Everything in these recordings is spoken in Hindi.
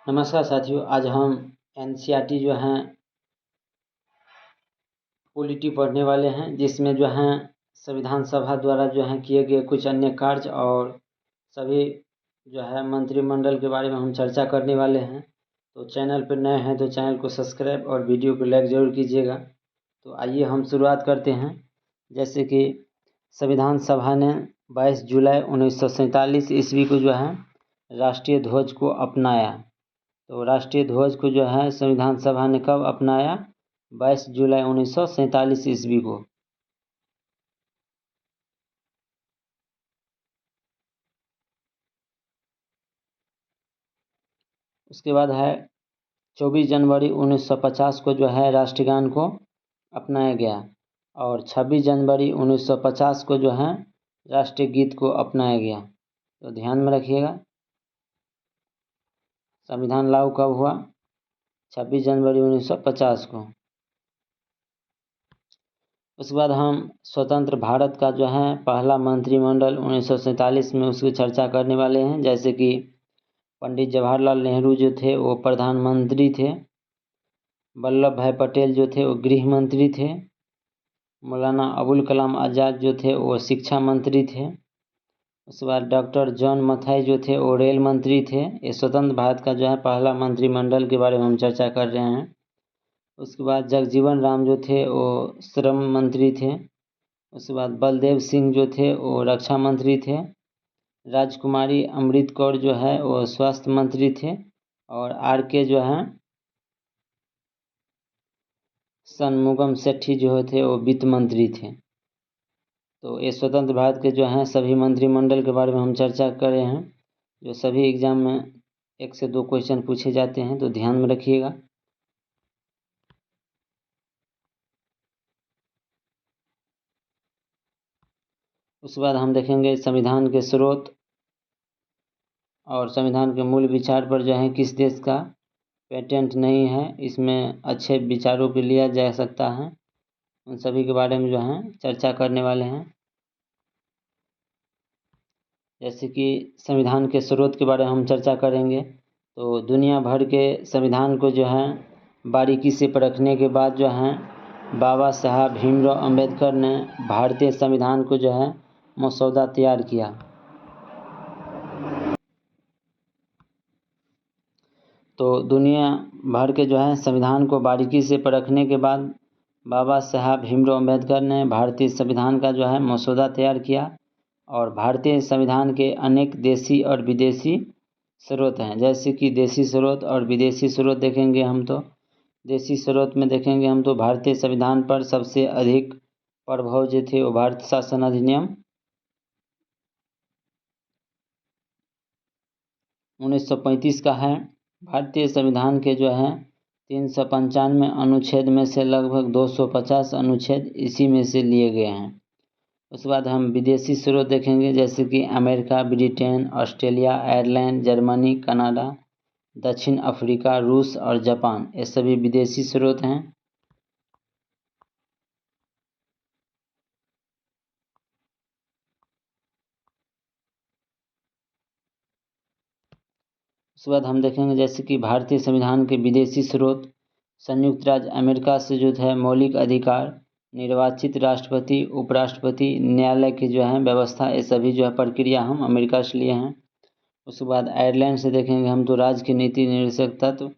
नमस्कार साथियों, आज हम एनसीईआरटी जो हैं पॉलिटी पढ़ने वाले हैं, जिसमें जो हैं संविधान सभा द्वारा जो हैं किए गए कुछ अन्य कार्य और सभी जो है मंत्रिमंडल के बारे में हम चर्चा करने वाले हैं। तो चैनल पर नए हैं तो चैनल को सब्सक्राइब और वीडियो को लाइक ज़रूर कीजिएगा। तो आइए हम शुरुआत करते हैं। जैसे कि संविधान सभा ने 22 जुलाई 1947 ईस्वी को जो है राष्ट्रीय ध्वज को अपनाया। तो राष्ट्रीय ध्वज को जो है संविधान सभा ने कब अपनाया? 22 जुलाई 1947 ईस्वी को। उसके बाद है 24 जनवरी 1950 को जो है राष्ट्रगान को अपनाया गया और 26 जनवरी 1950 को जो है राष्ट्रीय गीत को अपनाया गया। तो ध्यान में रखिएगा, संविधान लागू कब हुआ? 26 जनवरी 1950 को। उसके बाद हम स्वतंत्र भारत का जो है पहला मंत्रिमंडल 1947 में उसकी चर्चा करने वाले हैं। जैसे कि पंडित जवाहरलाल नेहरू जो थे वो प्रधानमंत्री थे, वल्लभ भाई पटेल जो थे वो गृह मंत्री थे, मौलाना अबुल कलाम आज़ाद जो थे वो शिक्षा मंत्री थे। उसके बाद डॉक्टर जॉन मथाई जो थे वो रेल मंत्री थे। ये स्वतंत्र भारत का जो है पहला मंत्रिमंडल के बारे में हम चर्चा कर रहे हैं। उसके बाद जगजीवन राम जो थे वो श्रम मंत्री थे। उसके बाद बलदेव सिंह जो थे वो रक्षा मंत्री थे। राजकुमारी अमृत कौर जो है वो स्वास्थ्य मंत्री थे और आर के जो है शनमुगम सेठी जो थे वो वित्त मंत्री थे। तो ये स्वतंत्र भारत के जो हैं सभी मंत्रिमंडल के बारे में हम चर्चा कर रहे हैं, जो सभी एग्जाम में 1 से 2 क्वेश्चन पूछे जाते हैं, तो ध्यान में रखिएगा। उसके बाद हम देखेंगे संविधान के स्रोत और संविधान के मूल विचार पर जो है किस देश का पेटेंट नहीं है, इसमें अच्छे विचारों पे लिया जा सकता है, उन सभी के बारे में जो है चर्चा करने वाले हैं। जैसे कि संविधान के स्रोत के बारे में हम चर्चा करेंगे, तो दुनिया भर के संविधान को जो है बारीकी से परखने के बाद जो है बाबा साहब भीमराव अंबेडकर ने भारतीय संविधान को जो है मसौदा तैयार किया। तो दुनिया भर के जो है संविधान को बारीकी से परखने के बाद बाबा साहब भीमराव अंबेडकर ने भारतीय संविधान का जो है मसौदा तैयार किया और भारतीय संविधान के अनेक देशी और विदेशी स्रोत हैं। जैसे कि देशी स्रोत और विदेशी स्रोत देखेंगे हम, तो देशी स्रोत में देखेंगे हम तो भारतीय संविधान पर सबसे अधिक प्रभाव जो थे वो भारत शासन अधिनियम 1935 का है। भारतीय संविधान के जो है 395 अनुच्छेद में से लगभग 250 अनुच्छेद इसी में से लिए गए हैं। उसके बाद हम विदेशी स्रोत देखेंगे, जैसे कि America, Britain, Australia, Ireland, Germany, Canada, दक्षिण अफ्रीका, रूस और जापान, ये सभी विदेशी स्रोत हैं। उसके बाद हम देखेंगे जैसे कि भारतीय संविधान के विदेशी स्रोत संयुक्त राज्य अमेरिका से जो है मौलिक अधिकार, निर्वाचित राष्ट्रपति, उपराष्ट्रपति, न्यायालय की जो है व्यवस्था, ये सभी जो है प्रक्रिया हम अमेरिका से लिए हैं। उसके बाद आयरलैंड से देखेंगे हम तो राज्य की नीति निर्देशक तत्व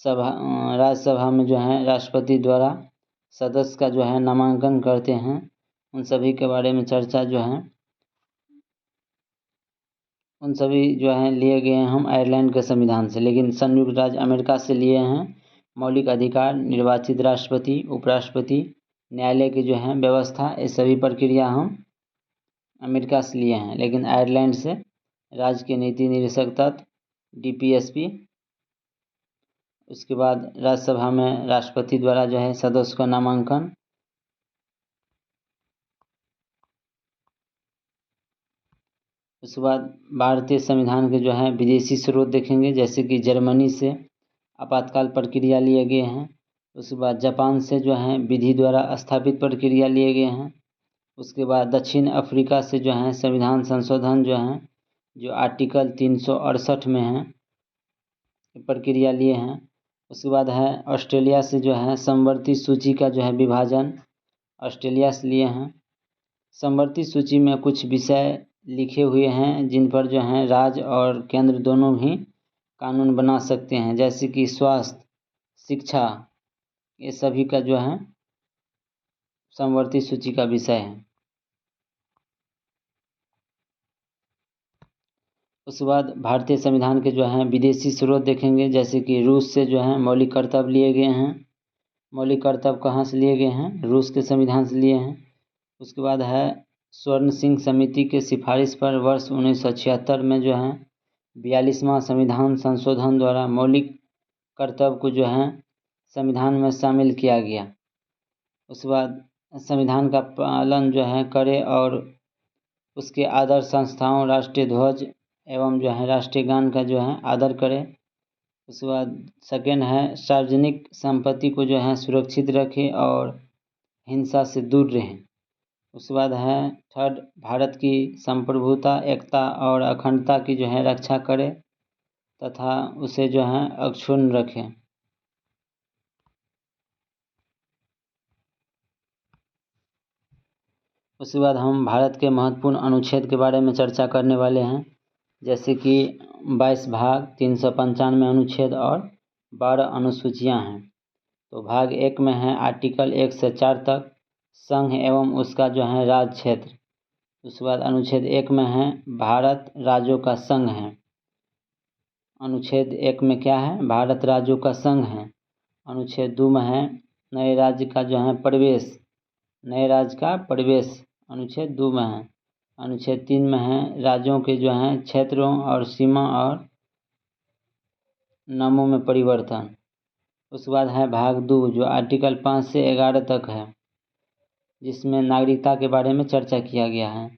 राज्यसभा में जो है राष्ट्रपति द्वारा सदस्य का जो है नामांकन करते हैं, उन सभी के बारे में चर्चा जो है उन सभी जो हैं लिए गए हैं हम आयरलैंड के संविधान से। लेकिन संयुक्त राज्य अमेरिका से लिए हैं मौलिक अधिकार, निर्वाचित राष्ट्रपति, उपराष्ट्रपति, न्यायालय की जो है व्यवस्था, ये सभी प्रक्रिया हम अमेरिका से लिए हैं। लेकिन आयरलैंड से राज्य के नीति निर्देशक तत्व DPSP, उसके बाद राज्यसभा में राष्ट्रपति द्वारा जो है सदस्य का नामांकन, उसके बाद भारतीय संविधान के जो है विदेशी स्रोत देखेंगे, जैसे कि जर्मनी से आपातकाल प्रक्रिया लिए गए हैं। उसके बाद जापान से जो है विधि द्वारा स्थापित प्रक्रिया लिए गए हैं। उसके बाद दक्षिण अफ्रीका से जो है संविधान संशोधन जो है, जो आर्टिकल 368 में है, प्रक्रिया लिए हैं। उसके बाद है ऑस्ट्रेलिया से जो है समवर्ती सूची का जो है विभाजन ऑस्ट्रेलिया से लिए हैं। समवर्ती सूची में कुछ विषय लिखे हुए हैं जिन पर जो है राज्य और केंद्र दोनों ही कानून बना सकते हैं, जैसे कि स्वास्थ्य, शिक्षा, ये सभी का जो है समवर्ती सूची का विषय है। उसके बाद भारतीय संविधान के जो हैं विदेशी स्रोत देखेंगे, जैसे कि रूस से जो है मौलिक कर्तव्य लिए गए हैं। मौलिक कर्तव्य कहाँ से लिए गए हैं? रूस के संविधान से लिए हैं। उसके बाद है स्वर्ण सिंह समिति के सिफारिश पर वर्ष 1976 में जो है 42वां संविधान संशोधन द्वारा मौलिक कर्तव्य को जो है संविधान में शामिल किया गया। उसके बाद संविधान का पालन जो है करे और उसके आदर्श संस्थाओं, राष्ट्रीय ध्वज एवं जो है राष्ट्रीय गान का जो है आदर करे। उसके बाद सेकेंड है सार्वजनिक संपत्ति को जो है सुरक्षित रखे और हिंसा से दूर रहें। उसके बाद है थर्ड, भारत की संप्रभुता, एकता और अखंडता की जो है रक्षा करे तथा उसे जो है अक्षुण्ण रखें। उसके बाद हम भारत के महत्वपूर्ण अनुच्छेद के बारे में चर्चा करने वाले हैं, जैसे कि 22 भाग, 395 अनुच्छेद और 12 अनुसूचियां हैं। तो भाग 1 में है आर्टिकल 1 से 4 तक संघ एवं उसका जो है राज्य क्षेत्र। उसके बाद अनुच्छेद 1 में है भारत राज्यों का संघ है। अनुच्छेद 1 में क्या है? भारत राज्यों का संघ है। अनुच्छेद 2 में है नए राज्य का जो है प्रवेश, नए राज्य का प्रवेश अनुच्छेद 2 में है। अनुच्छेद 3 में है राज्यों के जो हैं क्षेत्रों और सीमा और नामों में परिवर्तन। उसके बाद है भाग 2 जो आर्टिकल 5 से 11 तक है, जिसमें नागरिकता के बारे में चर्चा किया गया है।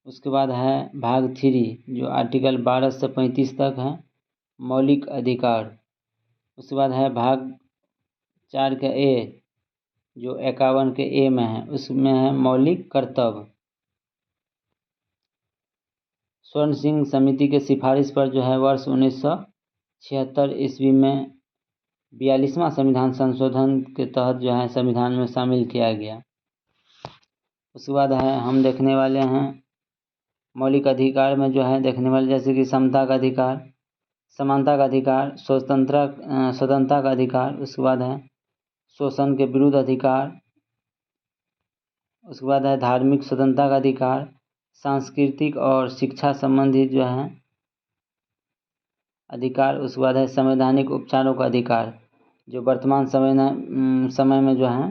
उसके बाद है भाग 3 जो आर्टिकल 12 से 35 तक है, मौलिक अधिकार। उसके बाद है भाग 4 का ए जो 51 के ए में है, उसमें है मौलिक कर्तव्य। स्वर्ण सिंह समिति के सिफारिश पर जो है वर्ष 1976 ईस्वी में 42वां संविधान संशोधन के तहत जो है संविधान में शामिल किया गया। उसके बाद है हम देखने वाले हैं मौलिक अधिकार में जो है देखने वाले, जैसे कि समता का अधिकार, समानता का अधिकार, स्वतंत्रता का अधिकार। उसके बाद है शोषण के विरुद्ध अधिकार। उसके बाद है धार्मिक स्वतंत्रता का अधिकार, सांस्कृतिक और शिक्षा संबंधित जो है अधिकार। उसके बाद है संवैधानिक उपचारों का अधिकार, जो वर्तमान समय में जो है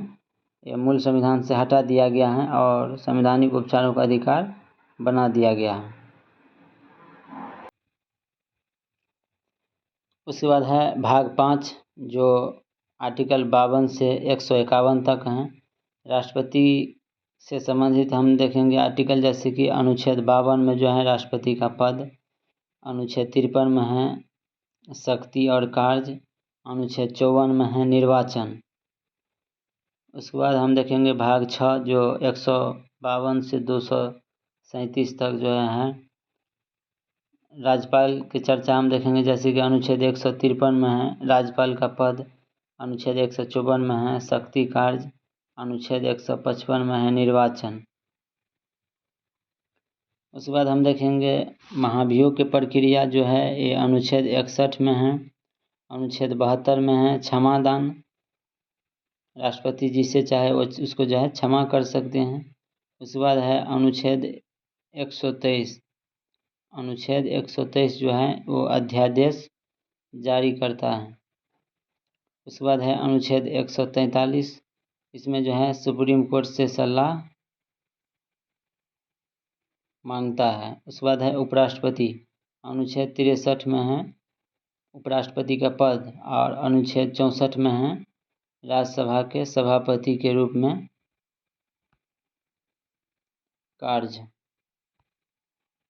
ये मूल संविधान से हटा दिया गया है और संवैधानिक उपचारों का अधिकार बना दिया गया है। उसके बाद है भाग 5 जो आर्टिकल 52 से 151 तक हैं। राष्ट्रपति से संबंधित हम देखेंगे आर्टिकल, जैसे कि अनुच्छेद 52 में जो है राष्ट्रपति का पद, अनुच्छेद 53 में है शक्ति और कार्य, अनुच्छेद 54 में है निर्वाचन। उसके बाद हम देखेंगे भाग 6 जो 152 से 237 तक जो है राज्यपाल की चर्चा हम देखेंगे, जैसे कि अनुच्छेद 153 में है राज्यपाल का पद, अनुच्छेद 154 में है शक्ति कार्य, अनुच्छेद 155 में है निर्वाचन। उसके बाद हम देखेंगे महाभियोग की प्रक्रिया जो है ये अनुच्छेद 61 में है। अनुच्छेद 72 में है क्षमादान, राष्ट्रपति जिसे चाहे वो उसको जो है क्षमा कर सकते हैं। उसके बाद है अनुच्छेद 123, अनुच्छेद 123 जो है वो अध्यादेश जारी करता है। उसके बाद है अनुच्छेद 143, इसमें जो है सुप्रीम कोर्ट से सलाह मांगता है। उसके बाद है उपराष्ट्रपति, अनुच्छेद 63 में है उपराष्ट्रपति का पद और अनुच्छेद 64 में है राज्यसभा के सभापति के रूप में कार्य।